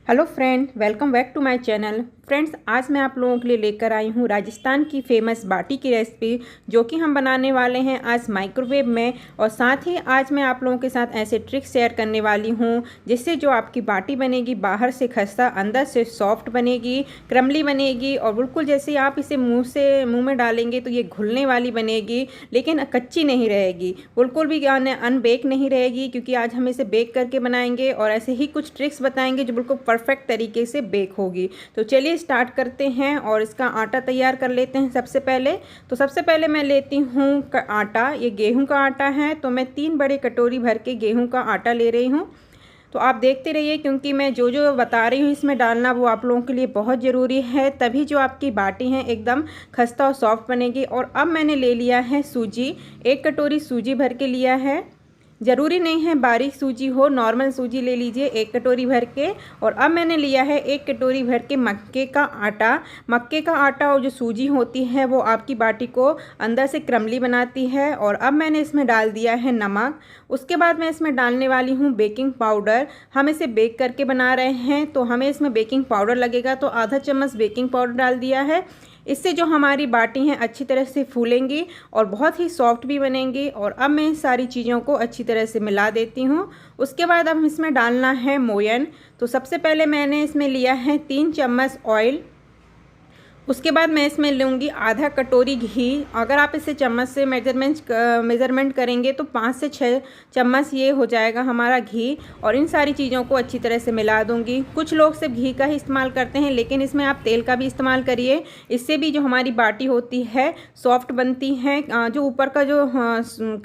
Hello friend, welcome back to my channel. Friends, आज मैं आप लोगों के लिए लेकर आई हूँ राजस्थान की फेमस बाटी की रेसिपी, जो कि हम बनाने वाले हैं आज माइक्रोवेव में। और साथ ही आज मैं आप लोगों के साथ ऐसे ट्रिक्स शेयर करने वाली हूँ जिससे जो आपकी बाटी बनेगी बाहर से खस्ता, अंदर से सॉफ्ट बनेगी, क्रमली बनेगी और बिल्कुल जैसे आप इसे मुँह में डालेंगे तो ये घुलने वाली बनेगी, लेकिन कच्ची नहीं रहेगी, बिल्कुल भी अनबेक नहीं रहेगी, क्योंकि आज हम इसे बेक करके बनाएंगे और ऐसे ही कुछ ट्रिक्स बताएंगे जो बिल्कुल परफेक्ट तरीके से बेक होगी। तो चलिए स्टार्ट करते हैं और इसका आटा तैयार कर लेते हैं। सबसे पहले मैं लेती हूँ आटा। ये गेहूं का आटा है, तो मैं 3 बड़े कटोरी भर के गेहूं का आटा ले रही हूँ। तो आप देखते रहिए, क्योंकि मैं जो जो बता रही हूँ इसमें डालना वो आप लोगों के लिए बहुत ज़रूरी है, तभी जो आपकी बाटी है एकदम खस्ता और सॉफ्ट बनेगी। और अब मैंने ले लिया है सूजी, 1 कटोरी सूजी भर के लिया है। ज़रूरी नहीं है बारीक सूजी हो, नॉर्मल सूजी ले लीजिए 1 कटोरी भर के। और अब मैंने लिया है 1 कटोरी भर के मक्के का आटा। मक्के का आटा और जो सूजी होती है वो आपकी बाटी को अंदर से क्रमली बनाती है। और अब मैंने इसमें डाल दिया है नमक। उसके बाद मैं इसमें डालने वाली हूँ बेकिंग पाउडर। हम इसे बेक करके बना रहे हैं तो हमें इसमें बेकिंग पाउडर लगेगा, तो आधा चम्मच बेकिंग पाउडर डाल दिया है। इससे जो हमारी बाटी हैं अच्छी तरह से फूलेंगी और बहुत ही सॉफ्ट भी बनेंगी। और अब मैं सारी चीज़ों को अच्छी तरह से मिला देती हूँ। उसके बाद अब इसमें डालना है मोयन। तो सबसे पहले मैंने इसमें लिया है 3 चम्मच ऑयल। उसके बाद मैं इसमें लूँगी आधा कटोरी घी। अगर आप इसे चम्मच से मेज़रमेंट करेंगे तो 5 से 6 चम्मच ये हो जाएगा हमारा घी। और इन सारी चीज़ों को अच्छी तरह से मिला दूँगी। कुछ लोग सिर्फ घी का ही इस्तेमाल करते हैं, लेकिन इसमें आप तेल का भी इस्तेमाल करिए। इससे भी जो हमारी बाटी होती है सॉफ्ट बनती है, जो ऊपर का जो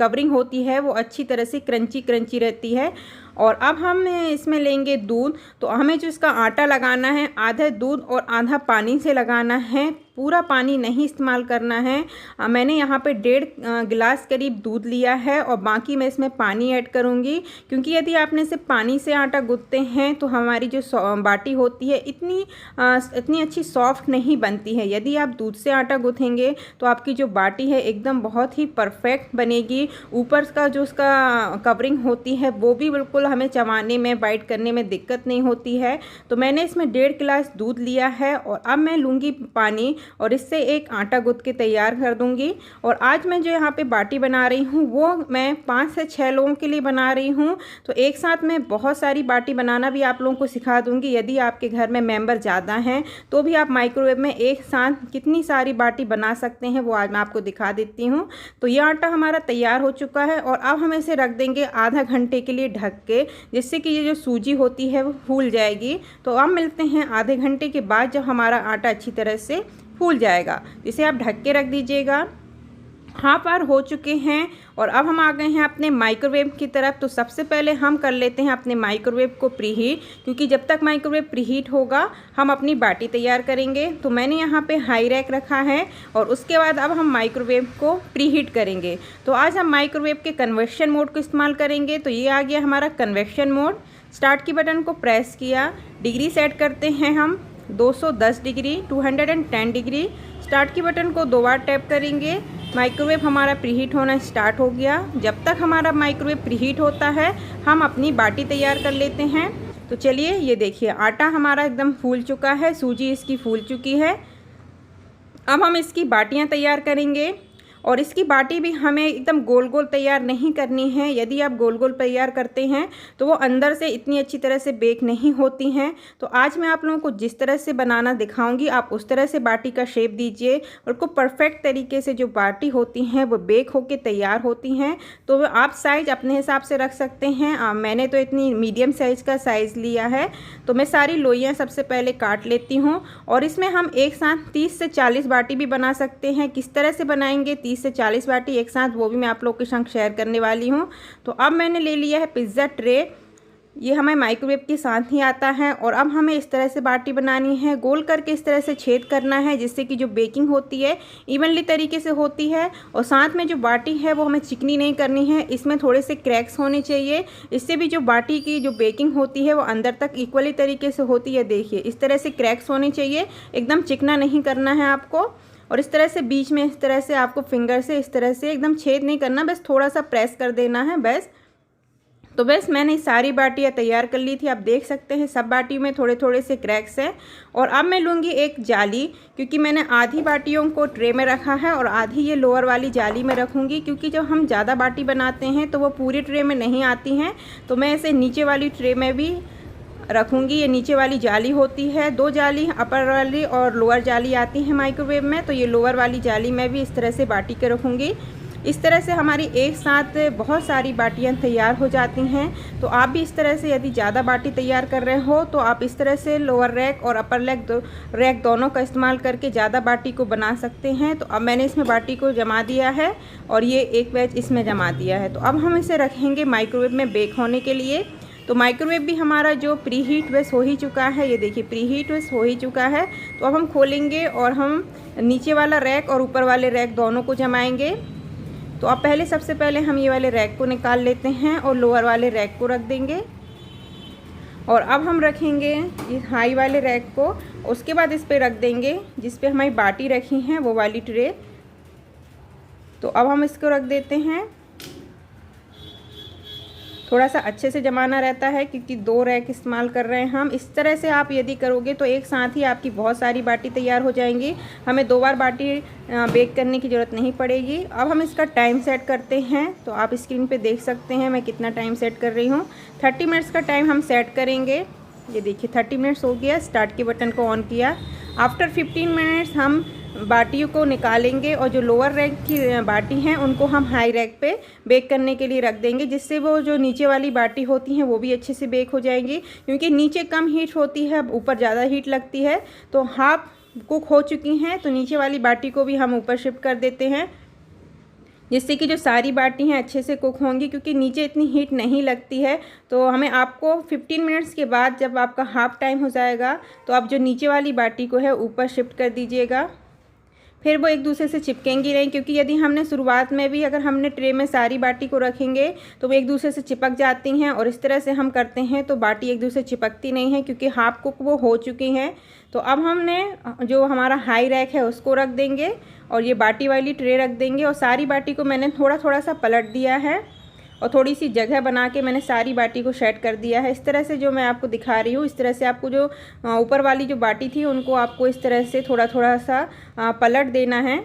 कवरिंग होती है वो अच्छी तरह से क्रंची क्रंची रहती है। और अब हम इसमें लेंगे दूध। तो हमें जो इसका आटा लगाना है आधा दूध और आधा पानी से लगाना है, पूरा पानी नहीं इस्तेमाल करना है। मैंने यहाँ पे 1.5 गिलास करीब दूध लिया है और बाकी मैं इसमें पानी ऐड करूँगी, क्योंकि यदि आपने सिर्फ पानी से आटा गूँथते हैं तो हमारी जो बाटी होती है इतनी अच्छी सॉफ्ट नहीं बनती है। यदि आप दूध से आटा गूँथेंगे तो आपकी जो बाटी है एकदम बहुत ही परफेक्ट बनेगी। ऊपर का जो उसका कवरिंग होती है वो भी बिल्कुल हमें चबाने में, बाइट करने में दिक्कत नहीं होती है। तो मैंने इसमें 1.5 गिलास दूध लिया है और अब मैं लूँगी पानी और इससे एक आटा गूँथ के तैयार कर दूँगी। और आज मैं जो यहाँ पे बाटी बना रही हूँ वो मैं 5 से 6 लोगों के लिए बना रही हूँ। तो एक साथ मैं बहुत सारी बाटी बनाना भी आप लोगों को सिखा दूँगी। यदि आपके घर में मेंबर ज़्यादा हैं तो भी आप माइक्रोवेव में एक साथ कितनी सारी बाटी बना सकते हैं वो आज मैं आपको दिखा देती हूँ। तो ये आटा हमारा तैयार हो चुका है और अब हम इसे रख देंगे आधा घंटे के लिए ढक के, जिससे कि ये जो सूजी होती है वो फूल जाएगी। तो अब मिलते हैं आधे घंटे के बाद, जब हमारा आटा अच्छी तरह से फूल जाएगा। इसे आप ढक के रख दीजिएगा। हाफ आवर हो चुके हैं और अब हम आ गए हैं अपने माइक्रोवेव की तरफ। तो सबसे पहले हम कर लेते हैं अपने माइक्रोवेव को प्रीहीट, क्योंकि जब तक माइक्रोवेव प्रीहीट होगा हम अपनी बाटी तैयार करेंगे। तो मैंने यहाँ पे हाई रैक रखा है और उसके बाद अब हम माइक्रोवेव को प्रीहीट करेंगे। तो आज हम माइक्रोवेव के कन्वेक्शन मोड को इस्तेमाल करेंगे। तो ये आ गया हमारा कन्वेक्शन मोड। स्टार्ट की बटन को प्रेस किया, डिग्री सेट करते हैं हम 210 डिग्री, 210 डिग्री। स्टार्ट की बटन को 2 बार टैप करेंगे। माइक्रोवेव हमारा प्रीहीट होना स्टार्ट हो गया। जब तक हमारा माइक्रोवेव प्रीहीट होता है हम अपनी बाटी तैयार कर लेते हैं। तो चलिए, ये देखिए आटा हमारा एकदम फूल चुका है, सूजी इसकी फूल चुकी है। अब हम इसकी बाटियां तैयार करेंगे। और इसकी बाटी भी हमें एकदम गोल गोल तैयार नहीं करनी है। यदि आप गोल गोल तैयार करते हैं तो वो अंदर से इतनी अच्छी तरह से बेक नहीं होती हैं। तो आज मैं आप लोगों को जिस तरह से बनाना दिखाऊंगी आप उस तरह से बाटी का शेप दीजिए और को परफेक्ट तरीके से जो बाटी होती हैं वो बेक होके तैयार होती हैं। तो आप साइज अपने हिसाब से रख सकते हैं। मैंने तो इतनी मीडियम साइज़ का साइज़ लिया है। तो मैं सारी लोइयाँ सबसे पहले काट लेती हूँ और इसमें हम एक साथ 30 से 40 बाटी भी बना सकते हैं। किस तरह से बनाएंगे 30 से 40 बाटी एक साथ, वो भी मैं आप लोग के संग शेयर करने वाली हूँ। तो अब मैंने ले लिया है पिज़्ज़ा ट्रे। ये हमें माइक्रोवेव के साथ ही आता है। और अब हमें इस तरह से बाटी बनानी है, गोल करके इस तरह से छेद करना है, जिससे कि जो बेकिंग होती है इवनली तरीके से होती है। और साथ में जो बाटी है वो हमें चिकनी नहीं करनी है, इसमें थोड़े से क्रैक्स होने चाहिए। इससे भी जो बाटी की जो बेकिंग होती है वो अंदर तक इक्वली तरीके से होती है। देखिए इस तरह से क्रैक्स होने चाहिए, एकदम चिकना नहीं करना है आपको। और इस तरह से बीच में इस तरह से आपको फिंगर से इस तरह से एकदम छेद नहीं करना, बस थोड़ा सा प्रेस कर देना है बस। तो बस मैंने सारी बाटियाँ तैयार कर ली थी। आप देख सकते हैं सब बाटियों में थोड़े थोड़े से क्रैक्स हैं। और अब मैं लूँगी एक जाली, क्योंकि मैंने आधी बाटियों को ट्रे में रखा है और आधी ये लोअर वाली जाली में रखूँगी, क्योंकि जब हम ज़्यादा बाटी बनाते हैं तो वो पूरे ट्रे में नहीं आती हैं। तो मैं इसे नीचे वाली ट्रे में भी रखूँगी। ये नीचे वाली जाली होती है, 2 जाली अपर वाली और लोअर जाली आती है माइक्रोवेव में। तो ये लोअर वाली जाली में भी इस तरह से बाटी के रखूँगी। इस तरह से हमारी एक साथ बहुत सारी बाटियाँ तैयार हो जाती हैं। तो आप भी इस तरह से यदि ज़्यादा बाटी तैयार कर रहे हो तो आप इस तरह से लोअर रैक और अपर रैक दोनों का इस्तेमाल करके ज़्यादा बाटी को बना सकते हैं। तो अब मैंने इसमें बाटी को जमा दिया है और ये एक बैच इसमें जमा दिया है। तो अब हम इसे रखेंगे माइक्रोवेव में बेक होने के लिए। तो माइक्रोवेव भी हमारा जो प्री हीट वैस हो ही चुका है, ये देखिए प्री हीट वैस हो ही चुका है। तो अब हम खोलेंगे और हम नीचे वाला रैक और ऊपर वाले रैक दोनों को जमाएंगे। तो अब पहले सबसे पहले हम ये वाले रैक को निकाल लेते हैं और लोअर वाले रैक को रख देंगे। और अब हम रखेंगे इस हाई वाले रैक को, उसके बाद इस पे रख देंगे जिस पे हमारी बाटी रखी हैं वो वाली ट्रे। तो अब हम इसको रख देते हैं। थोड़ा सा अच्छे से जमाना रहता है क्योंकि 2 रैक इस्तेमाल कर रहे हैं हम। इस तरह से आप यदि करोगे तो एक साथ ही आपकी बहुत सारी बाटी तैयार हो जाएंगी। हमें 2 बार बाटी बेक करने की ज़रूरत नहीं पड़ेगी। अब हम इसका टाइम सेट करते हैं। तो आप स्क्रीन पे देख सकते हैं मैं कितना टाइम सेट कर रही हूँ। 30 मिनट्स का टाइम हम सेट करेंगे। ये देखिए 30 मिनट्स हो गया। स्टार्ट के बटन को ऑन किया। आफ्टर 15 मिनट्स हम बाटियों को निकालेंगे और जो लोअर रैक की बाटी हैं उनको हम हाई रैक पे बेक करने के लिए रख देंगे, जिससे वो जो नीचे वाली बाटी होती हैं वो भी अच्छे से बेक हो जाएंगी। क्योंकि नीचे कम हीट होती है, ऊपर ज़्यादा हीट लगती है। तो हाफ कुक हो चुकी हैं तो नीचे वाली बाटी को भी हम ऊपर शिफ्ट कर देते हैं, जिससे कि जो सारी बाटी हैं अच्छे से कुक होंगी। क्योंकि नीचे इतनी हीट नहीं लगती है। तो हमें आपको 15 मिनट्स के बाद जब आपका हाफ टाइम हो जाएगा तो आप जो नीचे वाली बाटी को है ऊपर शिफ्ट कर दीजिएगा। फिर वो एक दूसरे से चिपकेंगी नहीं, क्योंकि यदि हमने शुरुआत में भी अगर हमने ट्रे में सारी बाटी को रखेंगे तो वो एक दूसरे से चिपक जाती हैं। और इस तरह से हम करते हैं तो बाटी एक दूसरे से चिपकती नहीं है, क्योंकि हाफ कुक वो हो चुकी हैं। तो अब हमने जो हमारा हाई रैक है उसको रख देंगे और ये बाटी वाली ट्रे रख देंगे। और सारी बाटी को मैंने थोड़ा थोड़ा सा पलट दिया है और थोड़ी सी जगह बना के मैंने सारी बाटी को सेट कर दिया है। इस तरह से जो मैं आपको दिखा रही हूँ, इस तरह से आपको जो ऊपर वाली जो बाटी थी उनको आपको इस तरह से थोड़ा थोड़ा सा पलट देना है।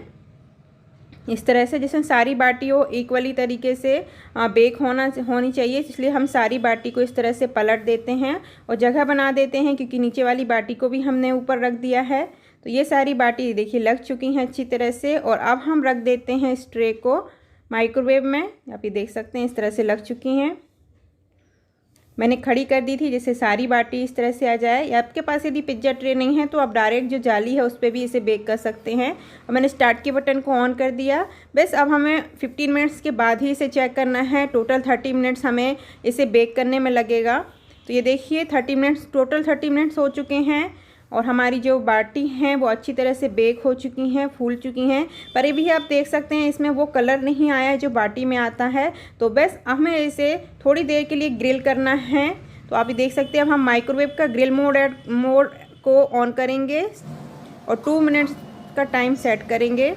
इस तरह से जिसमें सारी बाटियों इक्वली तरीके से बेक होनी चाहिए, इसलिए हम सारी बाटी को इस तरह से पलट देते हैं और जगह बना देते हैं, क्योंकि नीचे वाली बाटी को भी हमने ऊपर रख दिया है। तो ये सारी बाटी देखिए लग चुकी हैं अच्छी तरह से। और अब हम रख देते हैं इस ट्रे को माइक्रोवेव में। आप ये देख सकते हैं इस तरह से लग चुकी हैं। मैंने खड़ी कर दी थी जिससे सारी बाटी इस तरह से आ जाए। आपके पास यदि पिज्ज़ा ट्रे नहीं है तो आप डायरेक्ट जो जाली है उस पर भी इसे बेक कर सकते हैं। और मैंने स्टार्ट के बटन को ऑन कर दिया। बस अब हमें 15 मिनट्स के बाद ही इसे चेक करना है। टोटल 30 मिनट्स हमें इसे बेक करने में लगेगा। तो ये देखिए 30 मिनट्स, टोटल 30 मिनट्स हो चुके हैं और हमारी जो बाटी हैं वो अच्छी तरह से बेक हो चुकी हैं, फूल चुकी हैं। पर ये भी आप देख सकते हैं इसमें वो कलर नहीं आया है जो बाटी में आता है। तो बस हमें इसे थोड़ी देर के लिए ग्रिल करना है। तो आप ये देख सकते हैं अब हम माइक्रोवेव का ग्रिल मोड को ऑन करेंगे और 2 मिनट्स का टाइम सेट करेंगे।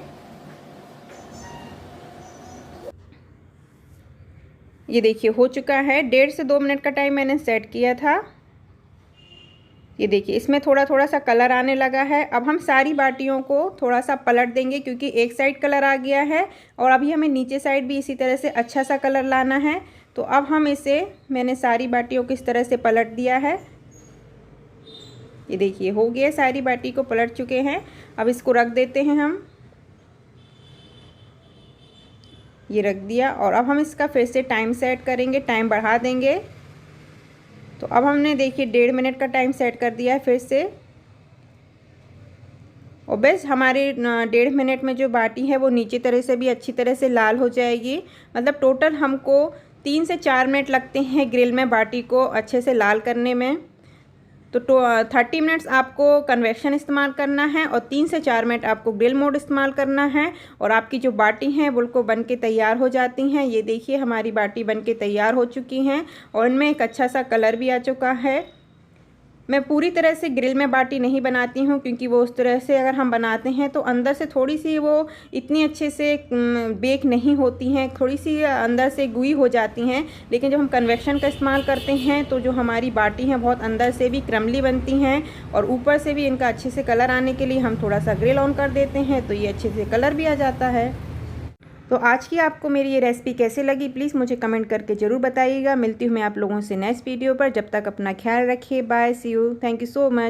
ये देखिए हो चुका है। 1.5 से 2 मिनट का टाइम मैंने सेट किया था। ये देखिए इसमें थोड़ा थोड़ा सा कलर आने लगा है। अब हम सारी बाटियों को थोड़ा सा पलट देंगे, क्योंकि एक साइड कलर आ गया है और अभी हमें नीचे साइड भी इसी तरह से अच्छा सा कलर लाना है। तो अब हम इसे, मैंने सारी बाटियों को इस तरह से पलट दिया है। ये देखिए हो गया, सारी बाटी को पलट चुके हैं। अब इसको रख देते हैं हम। ये रख दिया और अब हम इसका फिर से टाइम सेट करेंगे, टाइम बढ़ा देंगे। तो अब हमने देखिए 1.5 मिनट का टाइम सेट कर दिया है फिर से। और बस हमारे 1.5 मिनट में जो बाटी है वो नीचे तरह से भी अच्छी तरह से लाल हो जाएगी। मतलब टोटल हमको 3 से 4 मिनट लगते हैं ग्रिल में बाटी को अच्छे से लाल करने में। तो 30 मिनट्स आपको कन्वेक्शन इस्तेमाल करना है और 3 से 4 मिनट आपको ग्रिल मोड इस्तेमाल करना है और आपकी जो बाटी हैं बिल्कुल बन के तैयार हो जाती हैं। ये देखिए हमारी बाटी बन के तैयार हो चुकी हैं और इनमें एक अच्छा सा कलर भी आ चुका है। मैं पूरी तरह से ग्रिल में बाटी नहीं बनाती हूँ, क्योंकि वो उस तरह से अगर हम बनाते हैं तो अंदर से थोड़ी सी वो इतनी अच्छे से बेक नहीं होती हैं, थोड़ी सी अंदर से गुई हो जाती हैं। लेकिन जब हम कन्वेक्शन का इस्तेमाल करते हैं तो जो हमारी बाटी हैं बहुत अंदर से भी क्रमली बनती हैं, और ऊपर से भी इनका अच्छे से कलर आने के लिए हम थोड़ा सा ग्रिल ऑन कर देते हैं तो ये अच्छे से कलर भी आ जाता है। तो आज की आपको मेरी ये रेसिपी कैसे लगी प्लीज़ मुझे कमेंट करके ज़रूर बताइएगा। मिलती हूँ मैं आप लोगों से नेक्स्ट वीडियो पर। जब तक अपना ख्याल रखिए। Bye, see you, thank you so much.